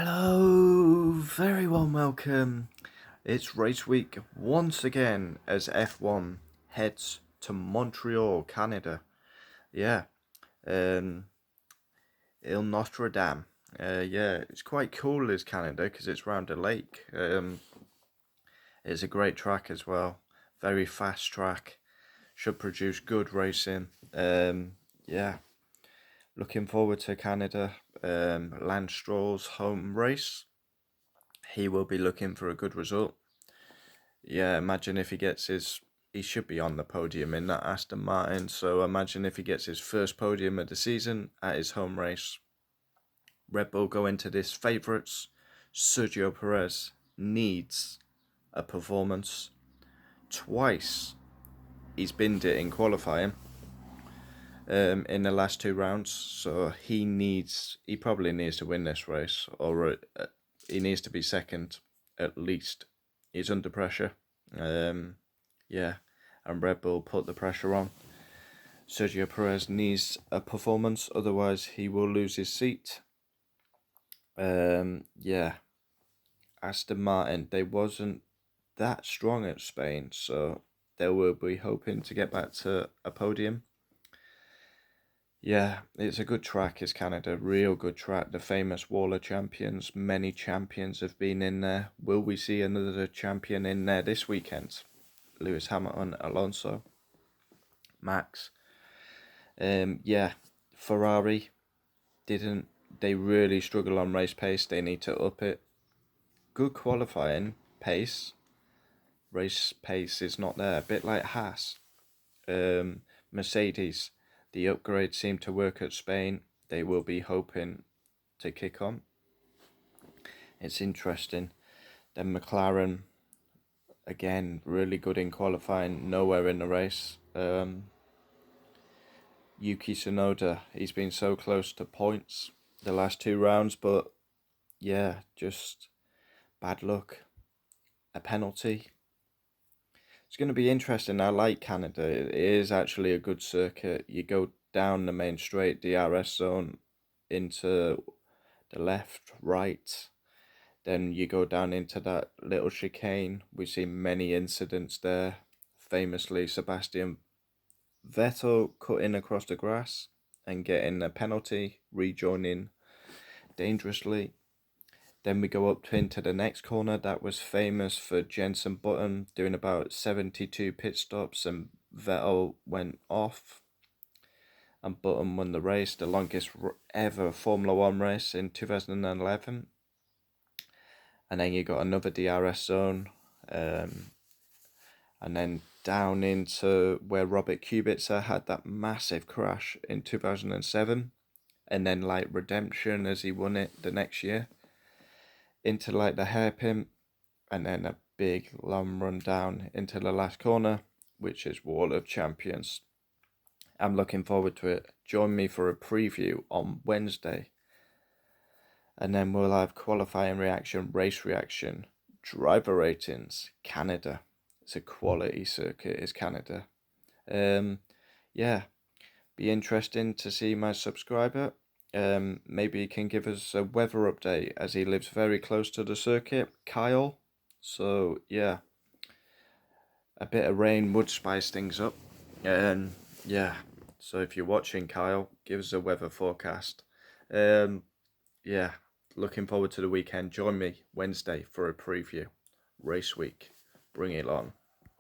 Hello, very warm welcome. It's race week once again as F1 heads to Montreal, Canada. Yeah, um, Il Notre Dame. It's quite cool as Canada because it's round a lake. It's a great track as well. Very fast track. Should produce good racing. Yeah, looking forward to Canada. Lance Stroll's home race. He will be looking for a good result. Yeah, imagine if he should be on the podium in that Aston Martin. So imagine if he gets his first podium of the season at his home race. Red Bull go into this favourites. Sergio Perez needs a performance. Twice he's binned it in qualifying in the last two rounds. So he probably needs to win this race, or he needs to be second at least. He's under pressure. And Red Bull put the pressure on. Sergio Perez needs a performance, otherwise he will lose his seat. Aston Martin, they wasn't that strong at Spain, so they will be hoping to get back to a podium. Yeah, it's a good track, is Canada. Real good track. The famous Wall of Champions. Many champions have been in there. Will we see another champion in there this weekend? Lewis Hamilton, Alonso, Max. Ferrari didn't. They really struggle on race pace. They need to up it. Good qualifying pace. Race pace is not there. A bit like Haas. Mercedes. The upgrade seemed to work at Spain. They will be hoping to kick on. It's interesting. Then McLaren, again, really good in qualifying, nowhere in the race. Yuki Tsunoda, he's been so close to points the last two rounds, but yeah, just bad luck. A penalty. It's going to be interesting. I like Canada. It is actually a good circuit. You go down the main straight, DRS zone, into the left, right. Then you go down into that little chicane. We've seen many incidents there. Famously, Sebastian Vettel cutting across the grass and getting a penalty, rejoining dangerously. Then we go up into the next corner. That was famous for Jenson Button doing about 72 pit stops, and Vettel went off. And Button won the race, the longest ever Formula One race in 2011. And then you got another DRS zone. And then down into where Robert Kubica had that massive crash in 2007. And then like redemption as he won it the next year. Into like the hairpin, and then a big long run down into the last corner, which is Wall of Champions. I'm looking forward to it. Join me for a preview on Wednesday, and then we'll have qualifying reaction, race reaction, driver ratings. Canada, it's a quality circuit, is Canada. Be interesting to see my subscriber. Maybe he can give us a weather update as he lives very close to the circuit, Kyle. So yeah, a bit of rain would spice things up. So if you're watching, Kyle, give us a weather forecast. Looking forward to the weekend. Join me Wednesday for a preview. Race week. Bring it on.